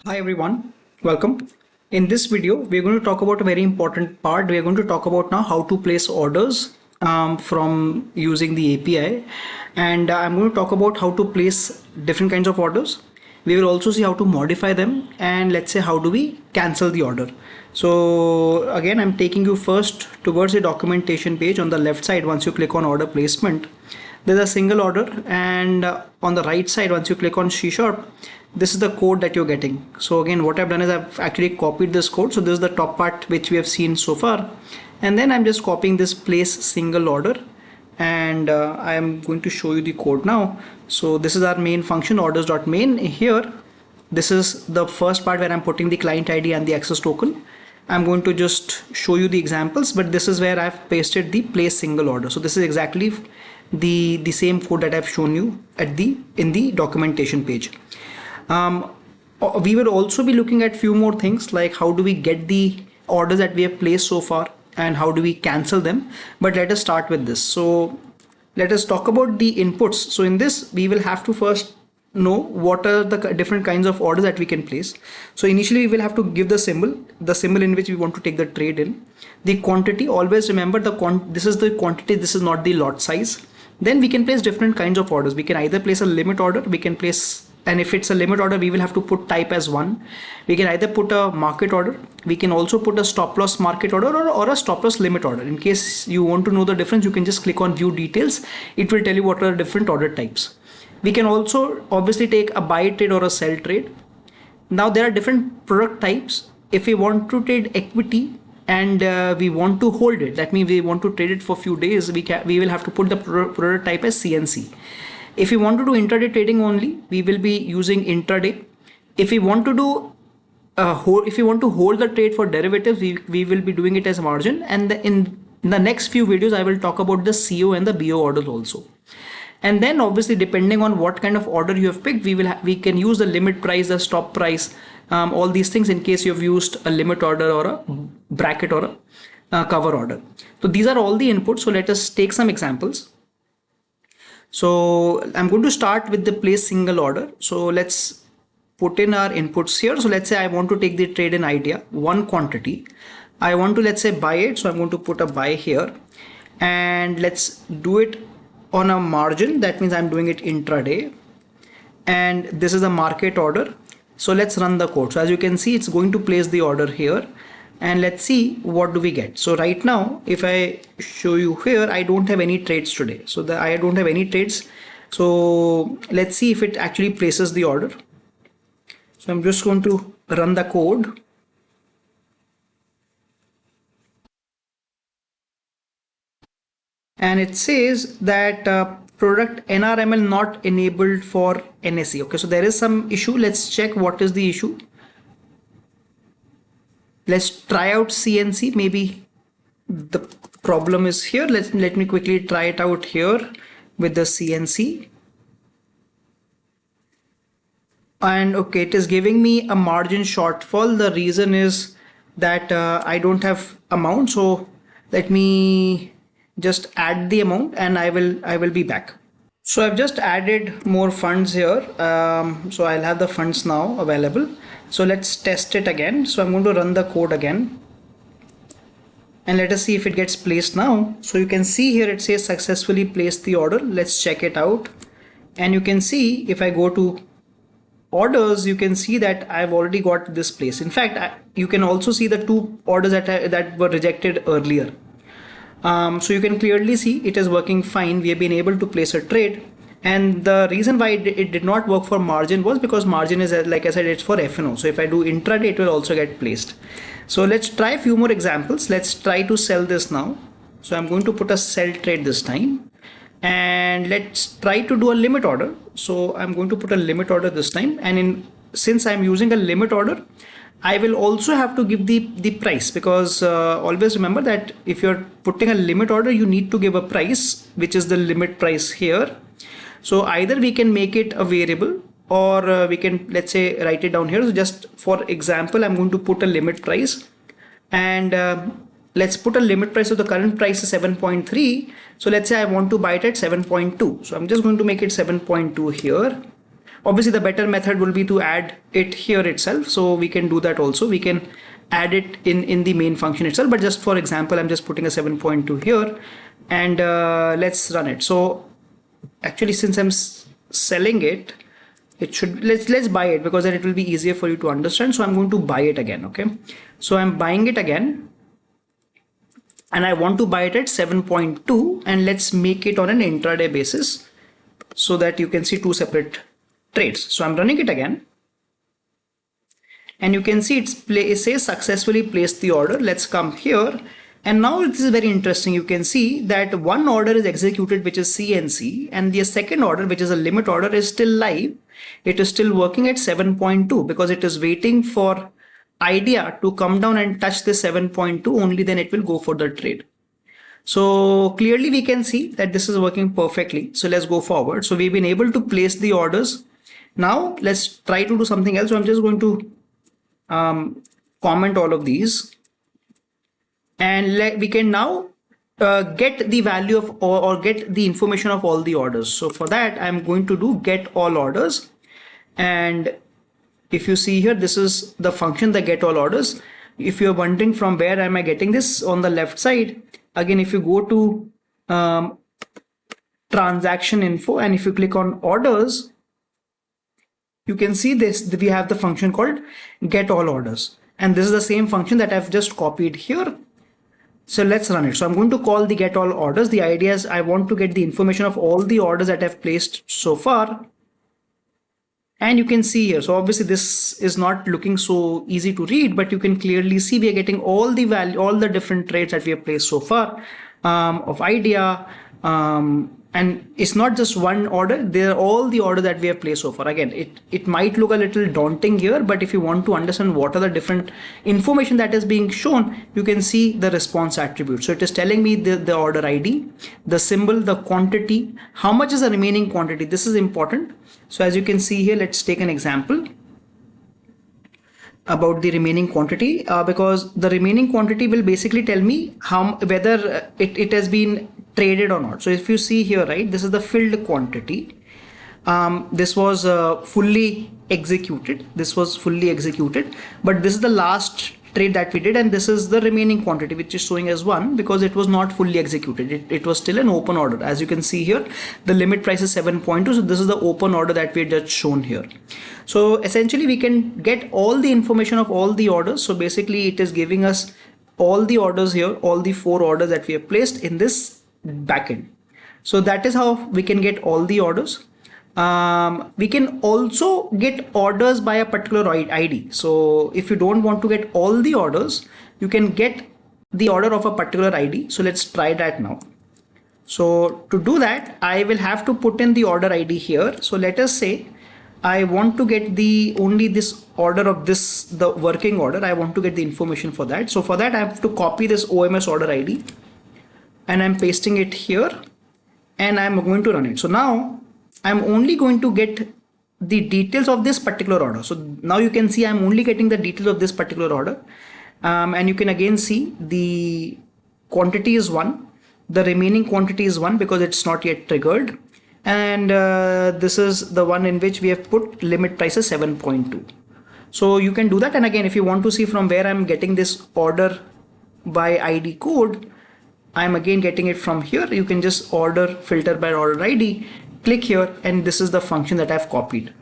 Hi everyone, welcome. In this video, we're going to talk about a very important part. We're going to talk about now how to place orders from using the API, and I'm going to talk about how to place different kinds of orders. We will also see how to modify them, and let's say how do we cancel the order. So again, I'm taking you first towards the documentation page. On the left side, once you click on order placement, there's a single order, and on the right side, once you click on C#, this is the code that you're getting. So again, what I've done is I've actually copied this code. So this is the top part which we have seen so far, and then I'm just copying this place single order, and I am going to show you the code now. So this is our main function, orders.main. Here, this is the first part where I'm putting the client ID and the access token. I'm going to just show you the examples, but this is where I've pasted the place single order. So this is exactly the same code that I've shown you in the documentation page. We will also be looking at few more things like how do we get the orders that we have placed so far and how do we cancel them. But let us start with this. So let us talk about the inputs. So in this, we will have to first know what are the different kinds of orders that we can place. So initially we will have to give the symbol in which we want to take the trade in. The quantity, always remember this is the quantity, this is not the lot size. Then we can place different kinds of orders. We can either place a limit order, we can place, and if it's a limit order, we will have to put type as 1. We can either put a market order, we can also put a stop loss market order or a stop loss limit order. In case you want to know the difference, you can just click on view details. It will tell you what are different order types. We can also obviously take a buy trade or a sell trade. Now there are different product types. If we want to trade equity and we want to hold it, that means we want to trade it for a few days, we will have to put the product type as CNC. If we want to do intraday trading only, we will be using intraday. If we want to do hold the trade for derivatives, we will be doing it as margin. And in the next few videos, I will talk about the CO and the BO orders also. And then obviously, depending on what kind of order you have picked, we can use the limit price, the stop price, all these things in case you have used a limit order or a bracket or a cover order. So these are all the inputs. So let us take some examples. So I'm going to start with the place single order. So let's put in our inputs here. So let's say I want to take the trade in idea, one quantity. I want to, let's say, buy it. So I'm going to put a buy here, and let's do it on a margin. That means I'm doing it intraday, and this is a market order. So let's run the code. So as you can see, it's going to place the order here, and let's see what do we get. So right now, if I show you here, I don't have any trades today. So I don't have any trades. So let's see if it actually places the order. So I'm just going to run the code. And it says that product NRML not enabled for NSE. Okay, so there is some issue. Let's check what is the issue. Let's try out CNC. Maybe the problem is here. Let me quickly try it out here with the CNC. And okay, it is giving me a margin shortfall. The reason is that I don't have amount. So let me just add the amount and I will be back. So I've just added more funds here. So I'll have the funds now available. So let's test it again. So I'm going to run the code again. And let us see if it gets placed now. So you can see here it says successfully placed the order. Let's check it out. And you can see if I go to orders, you can see that I've already got this place. In fact, you can also see the two orders that were rejected earlier. So you can clearly see it is working fine. We have been able to place a trade, and the reason why it did not work for margin was because margin is, like I said, it's for FNO. So if I do intraday, it will also get placed. So let's try a few more examples. Let's try to sell this now. So I'm going to put a sell trade this time, and let's try to do a limit order. So I'm going to put a limit order this time, and since I'm using a limit order, I will also have to give the price, because always remember that if you're putting a limit order, you need to give a price, which is the limit price here. So either we can make it a variable, or we can, let's say, write it down here. So just for example, I'm going to put a limit price, and let's put a limit price. So the current price is 7.3. So let's say I want to buy it at 7.2. So I'm just going to make it 7.2 here. Obviously the better method will be to add it here itself. So we can do that also. We can add it in the main function itself, but just for example, I'm just putting a 7.2 here, and let's run it. So actually, since I'm selling it, it should, let's buy it, because then it will be easier for you to understand. So I'm going to buy it again. Okay, so I'm buying it again, and I want to buy it at 7.2, and let's make it on an intraday basis so that you can see two separate trades. So I'm running it again, and you can see it says successfully placed the order. Let's come here, and now this is very interesting. You can see that one order is executed, which is CNC, and the second order, which is a limit order, is still live. It is still working at 7.2 because it is waiting for idea to come down and touch the 7.2, only then it will go for the trade. So clearly we can see that this is working perfectly. So let's go forward. So we've been able to place the orders. Now let's try to do something else. So I'm just going to comment all of these, and we can now get the value of or get the information of all the orders. So for that, I'm going to do get all orders, and if you see here, this is the function, the get all orders. If you're wondering from where am I getting this, on the left side, again, if you go to transaction info, and if you click on orders, you can see this, we have the function called get all orders, and this is the same function that I've just copied here. So let's run it. So I'm going to call the get all orders. The idea is I want to get the information of all the orders that I've placed so far. And you can see here, so obviously this is not looking so easy to read, but you can clearly see we are getting all the value, all the different trades that we have placed so far of idea. And it's not just one order, they're all the orders that we have placed so far. Again, it might look a little daunting here, but if you want to understand what are the different information that is being shown, you can see the response attribute. So it is telling me the order ID, the symbol, the quantity, how much is the remaining quantity. This is important. So as you can see here, let's take an example about the remaining quantity, because the remaining quantity will basically tell me whether it has been traded or not. So if you see here, right, this is the filled quantity. This was fully executed. This was fully executed, but this is the last trade that we did, and this is the remaining quantity, which is showing as 1 because it was not fully executed. It was still an open order. As you can see here, the limit price is 7.2. So this is the open order that we just shown here. So essentially we can get all the information of all the orders. So basically it is giving us all the orders here, all the 4 orders that we have placed in this backend. So that is how we can get all the orders. We can also get orders by a particular ID. So if you don't want to get all the orders, you can get the order of a particular ID. So let's try that now. So to do that, I will have to put in the order ID here. So let us say I want to get only this order of this, the working order. I want to get the information for that. So for that, I have to copy this OMS order ID, and I'm pasting it here, and I'm going to run it. So now I'm only going to get the details of this particular order. So now you can see I'm only getting the details of this particular order. And you can again see the quantity is 1. The remaining quantity is 1 because it's not yet triggered. And this is the one in which we have put limit price is 7.2. So you can do that. And again, if you want to see from where I'm getting this order by ID code, I'm again getting it from here. You can just filter by order ID. Click here, and this is the function that I've copied.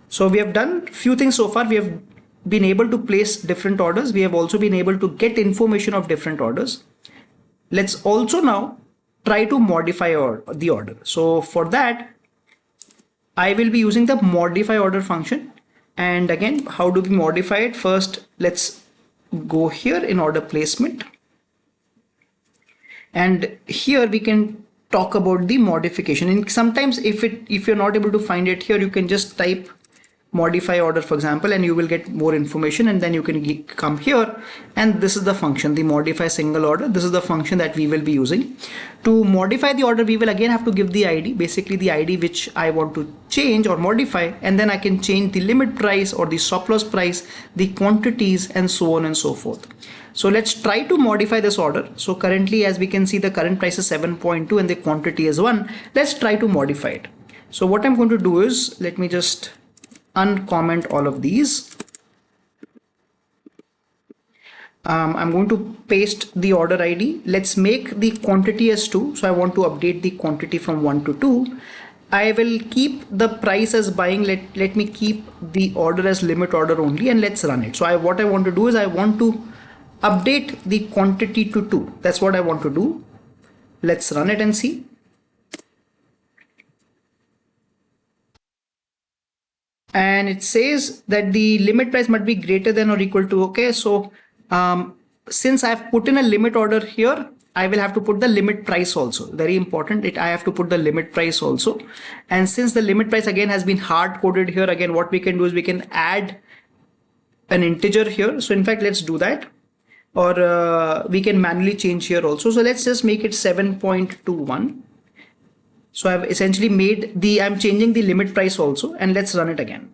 So we have done few things so far. We have been able to place different orders. We have also been able to get information of different orders. Let's also now try to modify the order. So for that, I will be using the modify order function. And again, how do we modify it? First, let's go here in order placement. And here we can talk about the modification. And sometimes if you're not able to find it here, you can just type modify order, for example, and you will get more information, and then you can come here, and this is the function, the modify single order. This is the function that we will be using. To modify the order, we will again have to give the ID, basically the ID which I want to change or modify, and then I can change the limit price or the stop loss price, the quantities, and so on and so forth. So let's try to modify this order. So currently, as we can see, the current price is 7.2 and the quantity is 1. Let's try to modify it. So what I'm going to do is, let me just uncomment all of these. I'm going to paste the order ID. Let's make the quantity as 2. So I want to update the quantity from 1 to 2. I will keep the price as buying. Let me keep the order as limit order only, and let's run it. So what I want to do is I want to update the quantity to 2. That's what I want to do. Let's run it and see. And it says that the limit price must be greater than or equal to. Okay, so since I've put in a limit order here, I will have to put the limit price also. Very important. I have to put the limit price also. And since the limit price again has been hard coded here, again, what we can do is we can add an integer here. So in fact, let's do that. Or we can manually change here also. So let's just make it 7.21. So I've essentially I'm changing the limit price also, and let's run it again.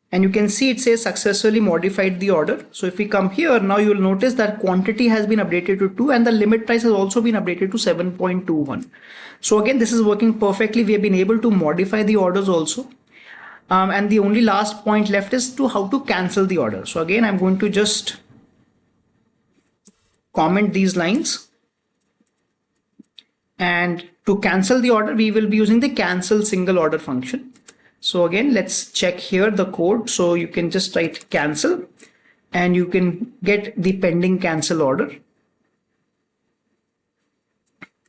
And you can see it says successfully modified the order. So if we come here, now you will notice that quantity has been updated to 2 and the limit price has also been updated to 7.21. So again, this is working perfectly. We have been able to modify the orders also. And the only last point left is how to cancel the order. So again, I'm going to just comment these lines. And to cancel the order, we will be using the cancel single order function. So again, let's check here the code. So you can just write cancel and you can get the pending cancel order.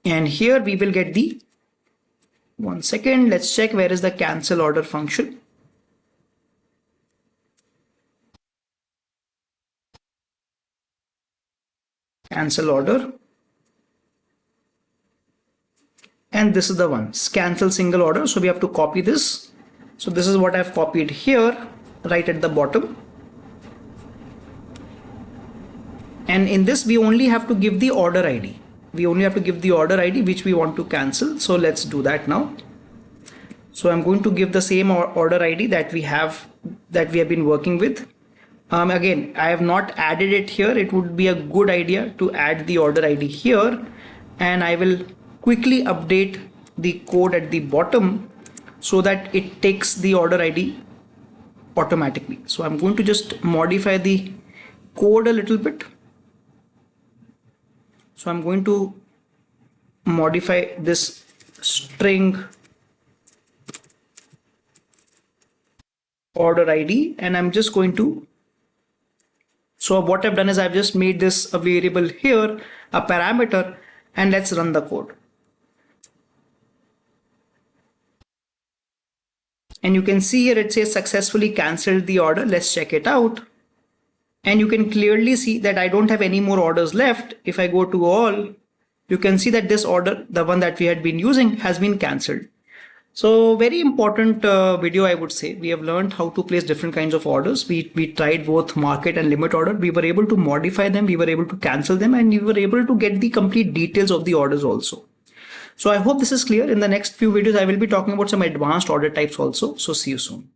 And here we will get the, one second, let's check where is the cancel order function. Cancel order. And this is the one, cancel single order. So we have to copy this. So this is what I've copied here, right at the bottom. And in this, we only have to give the order ID. We only have to give the order ID which we want to cancel. So let's do that now. So I'm going to give the same order ID that we have been working with. Again, I have not added it here. It would be a good idea to add the order ID here. And I will quickly update the code at the bottom so that it takes the order ID automatically. So I'm going to just modify the code a little bit. So I'm going to modify this string order ID, and I'm just going to, so what I've done is I've just made this a variable here, a parameter, and let's run the code. And you can see here it says successfully cancelled the order. Let's check it out. And you can clearly see that I don't have any more orders left. If I go to all, you can see that this order, the one that we had been using, has been cancelled. So very important video, I would say. We have learned how to place different kinds of orders. We tried both market and limit order. We were able to modify them. We were able to cancel them, and we were able to get the complete details of the orders also. So I hope this is clear. In the next few videos, I will be talking about some advanced order types also. So see you soon.